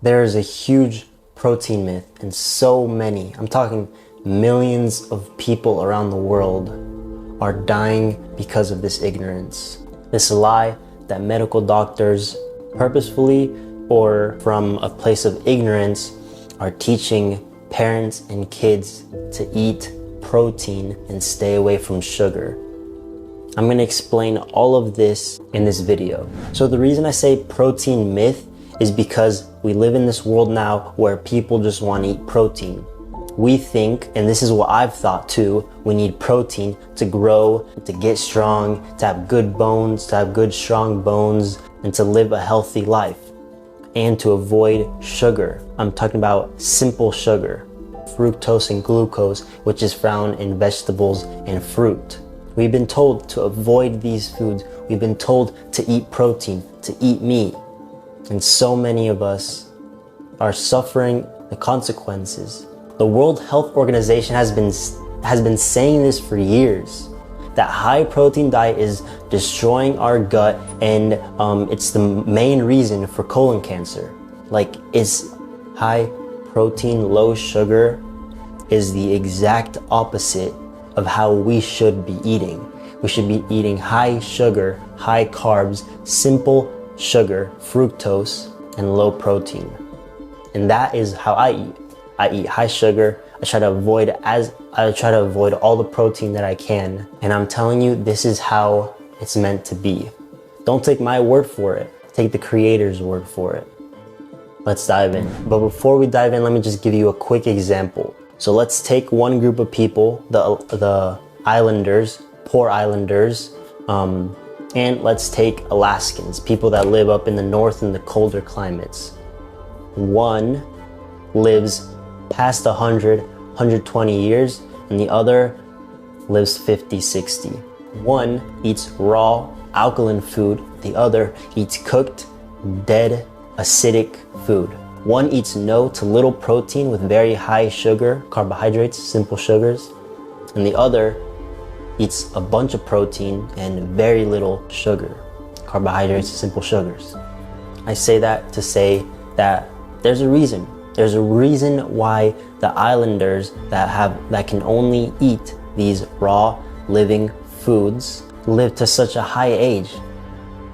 There is a huge protein myth, and so many, I'm talking millions of people around the world are dying because of this ignorance. This lie that medical doctors purposefully or from a place of ignorance are teaching parents and kids to eat protein and stay away from sugar. I'm going to explain all of this in this video. So the reason I say protein myth is because we live in this world now where people just want to eat protein. We think, and this is what I've thought too, we need protein to grow, to get strong, to have good bones, to have good strong bones, and to live a healthy life, and to avoid sugar. I'm talking about simple sugar, fructose and glucose, which is found in vegetables and fruit. We've been told to avoid these foods. We've been told to eat protein, to eat meat. And so many of us are suffering the consequences. The World Health Organization has been saying this for years, that high protein diet is destroying our gut, and it's the main reason for colon cancer. Like, it's high protein, low sugar is the exact opposite of how we should be eating. We should be eating high sugar, high carbs, simple sugar, fructose, and low protein. And that is how I eat. I eat high sugar. I try to avoid all the protein that I can. And I'm telling you, this is how it's meant to be. Don't take my word for it. Take the creator's word for it. Let's dive in. But before we dive in, let me just give you a quick example. So let's take one group of people, the islanders, poor islanders, and let's take Alaskans, people that live up in the north in the colder climates. One lives past 100, 120 years, and the other lives 50, 60. One eats raw, alkaline food. The other eats cooked, dead, acidic food. One eats no to little protein with very high sugar, carbohydrates, simple sugars, and the other eats a bunch of protein and very little sugar, carbohydrates, simple sugars. I say that to say that there's a reason. There's a reason why the islanders that can only eat these raw, living foods live to such a high age,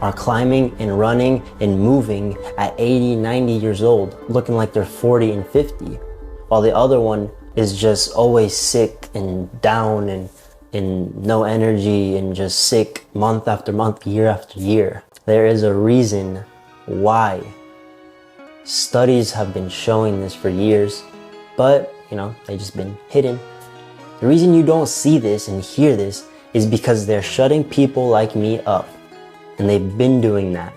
are climbing and running and moving at 80, 90 years old, looking like they're 40 and 50, while the other one is just always sick and down and no energy and just sick month after month, year after year. There is a reason why. Studies have been showing this for years, but they've just been hidden. The reason you don't see this and hear this is because they're shutting people like me up, and they've been doing that.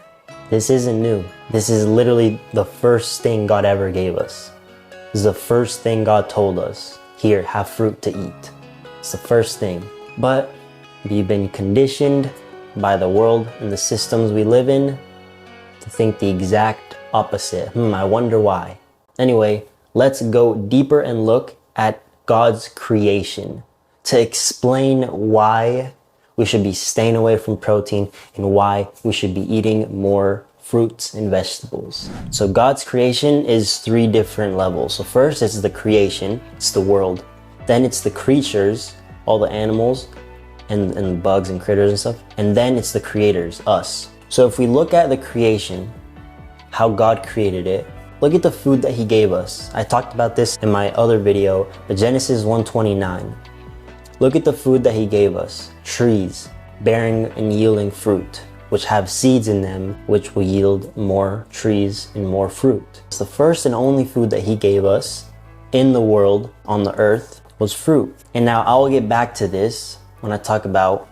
This isn't new. This is literally the first thing God ever gave us. This is the first thing God told us. Here, have fruit to eat. It's the first thing. But we've been conditioned by the world and the systems we live in to think the exact opposite. I wonder why. Anyway, let's go deeper and look at God's creation to explain why we should be staying away from protein and why we should be eating more fruits and vegetables. So God's creation is 3 different levels. So first it's the creation, it's the world. Then it's the creatures, all the animals and bugs and critters and stuff. And then it's the creators, us. So if we look at the creation, how God created it, look at the food that he gave us. I talked about this in my other video, but Genesis 1:29. Look at the food that he gave us. Trees bearing and yielding fruit, which have seeds in them, which will yield more trees and more fruit. It's the first and only food that he gave us in the world, on the earth, was fruit. And now I'll get back to this when I talk about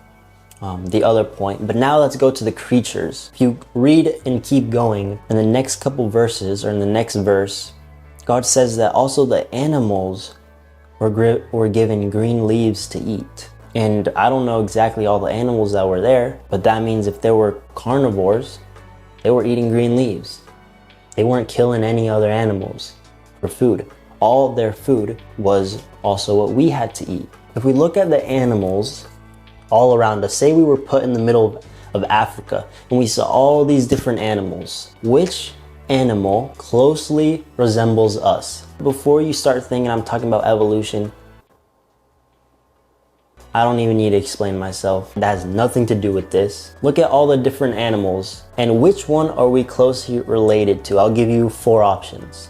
the other point. But now let's go to the creatures. If you read and keep going in the next couple verses, or in the next verse, God says that also the animals were given green leaves to eat. And I don't know exactly all the animals that were there, but that means if there were carnivores, they were eating green leaves. They weren't killing any other animals for food. All their food was also what we had to eat. If we look at the animals all around us, say we were put in the middle of Africa and we saw all these different animals, which animal closely resembles us? Before you start thinking I'm talking about evolution, I don't even need to explain myself. That has nothing to do with this. Look at all the different animals and which one are we closely related to? I'll give you 4 options.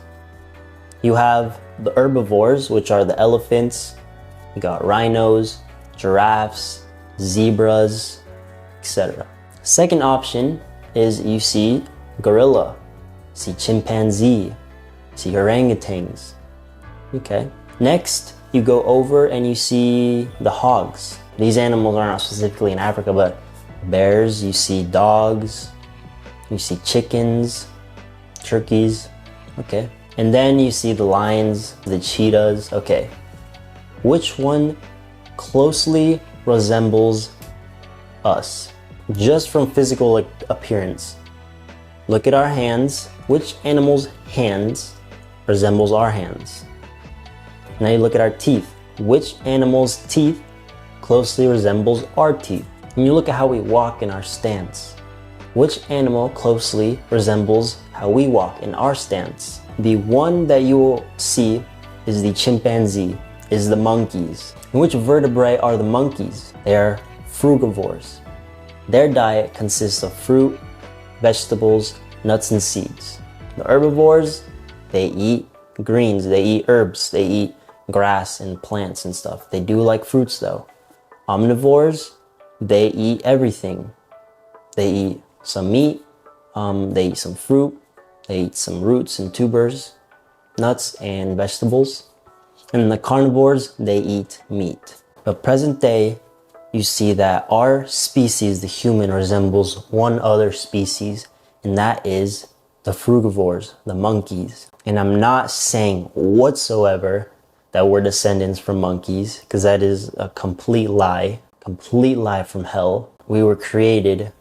You have the herbivores, which are the elephants. You got rhinos, giraffes, zebras, etc. Second option is you see gorilla, see chimpanzee, see orangutans. Okay. Next, you go over and you see the hogs. These animals are not specifically in Africa, but bears, you see dogs, you see chickens, turkeys. Okay. And then you see the lions, the cheetahs. Okay. Which one closely resembles us? Just from physical appearance. Look at our hands. Which animal's hands resembles our hands? Now you look at our teeth. Which animal's teeth closely resembles our teeth? And you look at how we walk in our stance. Which animal closely resembles how we walk in our stance? The one that you will see is the chimpanzee, is the monkeys. And which vertebrae are the monkeys? They are frugivores. Their diet consists of fruit, vegetables, nuts, and seeds. The herbivores, they eat greens, they eat herbs, they eat grass and plants and stuff. They do like fruits though. Omnivores, they eat everything. They eat some meat, they eat some fruit, they eat some roots and tubers, nuts and vegetables. And the carnivores, they eat meat. But present day, you see that our species, the human, resembles one other species, and that is the frugivores, the monkeys. And I'm not saying whatsoever that we're descendants from monkeys, because that is a complete lie from hell. We were created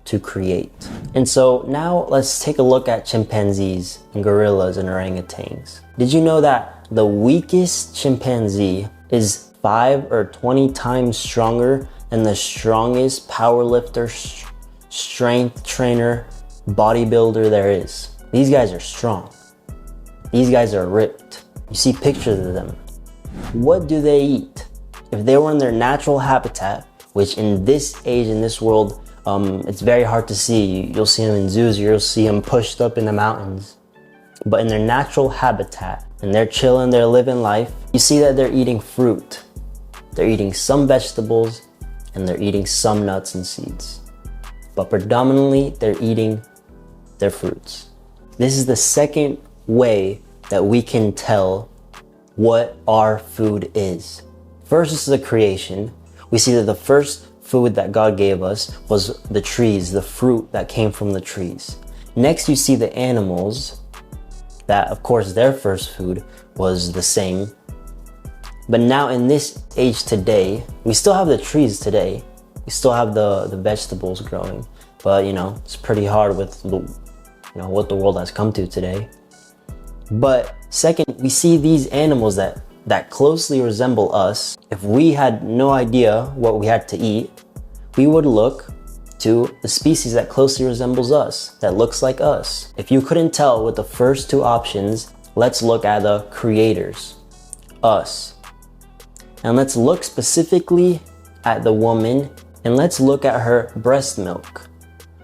to create. And so now let's take a look at chimpanzees and gorillas and orangutans. Did you know that the weakest chimpanzee is 5 or 20 times stronger than the strongest powerlifter, strength trainer, bodybuilder there is? These guys are strong. These guys are ripped. You see pictures of them. What do they eat? If they were in their natural habitat, which in this age, in this world, it's very hard to see. You'll see them in zoos, you'll see them pushed up in the mountains. But in their natural habitat, and they're chilling, they're living life, you see that they're eating fruit. They're eating some vegetables, and they're eating some nuts and seeds. But predominantly, they're eating their fruits. This is the second way that we can tell what our food is. First is the creation. We see that the first food that God gave us was the trees, the fruit that came from the trees. Next, you see the animals that, of course, their first food was the same. But now in this age today, we still have the trees today. We still have the vegetables growing. But, it's pretty hard with what the world has come to today. But second, we see these animals that closely resemble us. If we had no idea what we had to eat, we would look to the species that closely resembles us, that looks like us. If you couldn't tell with the first 2 options, let's look at the creators, us. And let's look specifically at the woman, and let's look at her breast milk.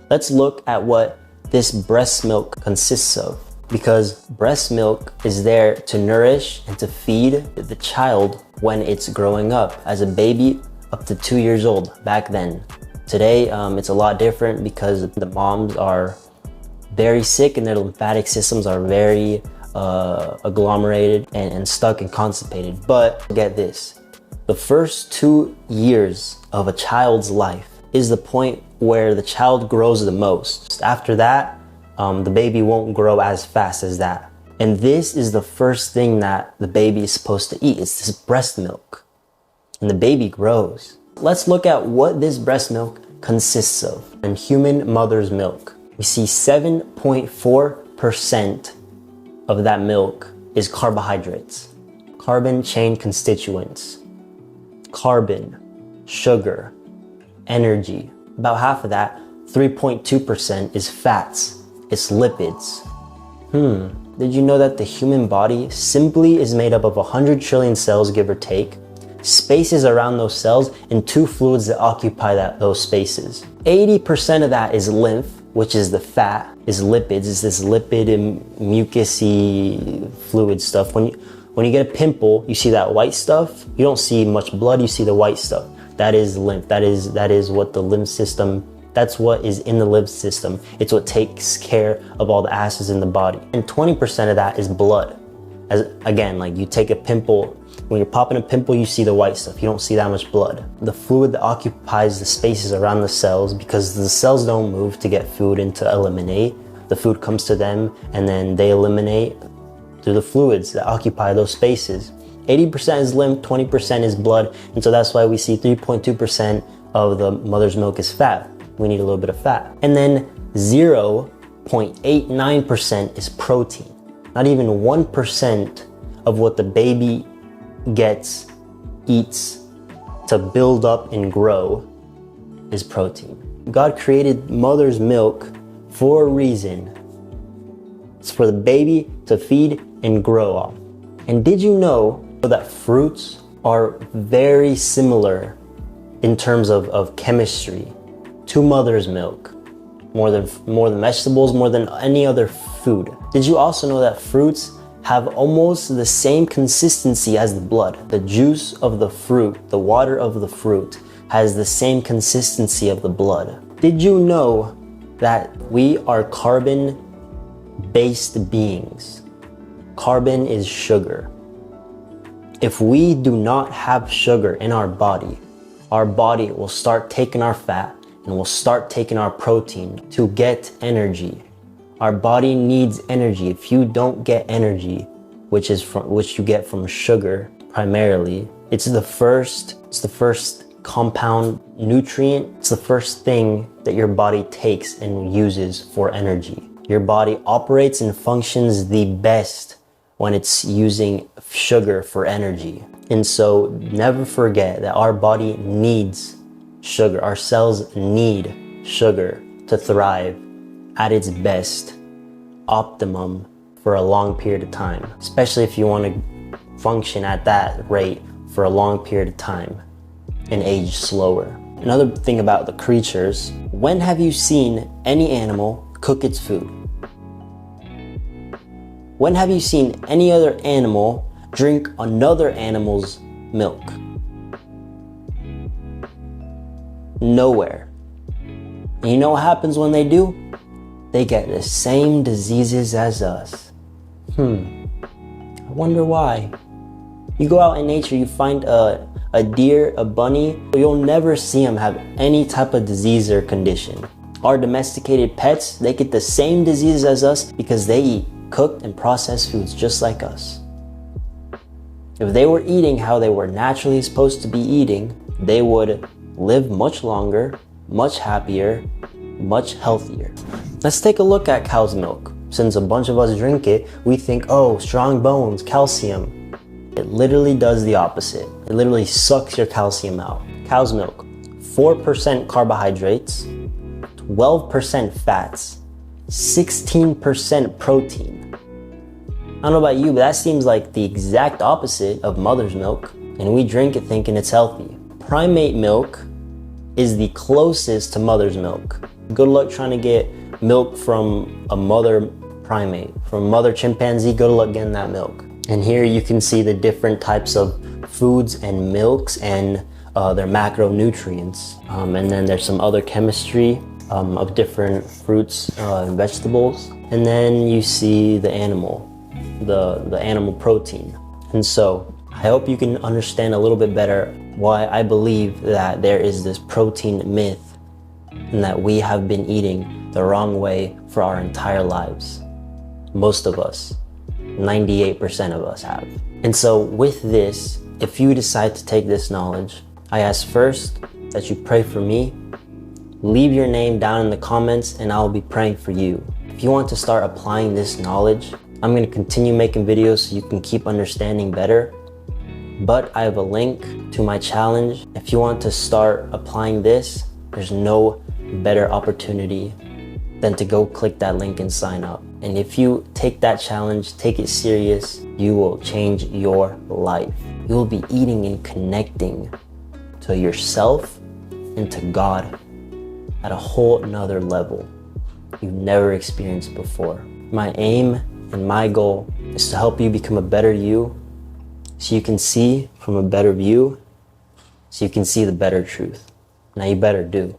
Let's look at what this breast milk consists of. Because breast milk is there to nourish and to feed the child when it's growing up as a baby up to 2 years old back then. Today, it's a lot different because the moms are very sick and their lymphatic systems are very agglomerated and stuck and constipated. But get this, the first 2 years of a child's life is the point where the child grows the most. After that, the baby won't grow as fast as that. And this is the first thing that the baby is supposed to eat. It's this breast milk. And the baby grows. Let's look at what this breast milk consists of. In human mother's milk, we see 7.4% of that milk is carbohydrates. Carbon chain constituents. Carbon, sugar, energy. About half of that, 3.2%, is fats. It's lipids. Did you know that the human body simply is made up of 100 trillion cells, give or take, spaces around those cells, and two fluids that occupy those spaces? 80% of that is lymph, which is the fat, is lipids, is this lipid and mucousy fluid stuff. When you get a pimple, you see that white stuff. You don't see much blood, you see the white stuff. That is lymph. That is what the lymph system, that's what is in the lymph system. It's what takes care of all the acids in the body. And 20% of that is blood. As again, like you take a pimple, when you're popping a pimple, you see the white stuff. You don't see that much blood. The fluid that occupies the spaces around the cells, because the cells don't move to get food and to eliminate. The food comes to them and then they eliminate through the fluids that occupy those spaces. 80% is lymph, 20% is blood. And so that's why we see 3.2% of the mother's milk is fat. We need a little bit of fat. And then 0.89% is protein. Not even 1% of what the baby eats to build up and grow is protein. God created mother's milk for a reason. It's for the baby to feed and grow off. And did you know that fruits are very similar in terms of chemistry to mother's milk? More than vegetables, more than any other food. Did you also know that fruits have almost the same consistency as the blood? The juice of the fruit, the water of the fruit, has the same consistency of the blood. Did you know that we are carbon-based beings? Carbon is sugar. If we do not have sugar in our body will start taking our fat and will start taking our protein to get energy. Our body needs energy. If you don't get energy, which you get from sugar primarily, it's the first compound nutrient. It's the first thing that your body takes and uses for energy. Your body operates and functions the best when it's using sugar for energy. And so never forget that our body needs sugar. Our cells need sugar to thrive at its best, optimum, for a long period of time, especially if you want to function at that rate for a long period of time and age slower. Another thing about the creatures, when have you seen any animal cook its food? When have you seen any other animal drink another animal's milk? Nowhere. And you know what happens when they do? They get the same diseases as us. I wonder why. You go out in nature, you find a deer, a bunny, you'll never see them have any type of disease or condition. Our domesticated pets, they get the same diseases as us because they eat cooked and processed foods just like us. If they were eating how they were naturally supposed to be eating, they would live much longer, much happier, much healthier. Let's take a look at cow's milk. Since a bunch of us drink it, we think, oh, strong bones, calcium. It literally does the opposite. It literally sucks your calcium out. Cow's milk, 4% carbohydrates, 12% fats, 16% protein. I don't know about you, but that seems like the exact opposite of mother's milk, and we drink it thinking it's healthy. Primate milk is the closest to mother's milk. Good luck trying to get milk from a mother primate, from a mother chimpanzee. Good luck getting that milk. And here you can see the different types of foods and milks and their macronutrients. And then there's some other chemistry of different fruits and vegetables. And then you see the animal, the animal protein. And so I hope you can understand a little bit better why I believe that there is this protein myth and that we have been eating the wrong way for our entire lives. Most of us, 98% of us have. And so with this, if you decide to take this knowledge, I ask first that you pray for me. Leave your name down in the comments and I'll be praying for you. If you want to start applying this knowledge, I'm going to continue making videos so you can keep understanding better. But I have a link to my challenge. If you want to start applying this, there's no better opportunity than to go click that link and sign up. And if you take that challenge, take it serious, you will change your life. You will be eating and connecting to yourself and to God at a whole nother level you've never experienced before. My aim and my goal is to help you become a better you, so you can see from a better view, so you can see the better truth. Now you better do.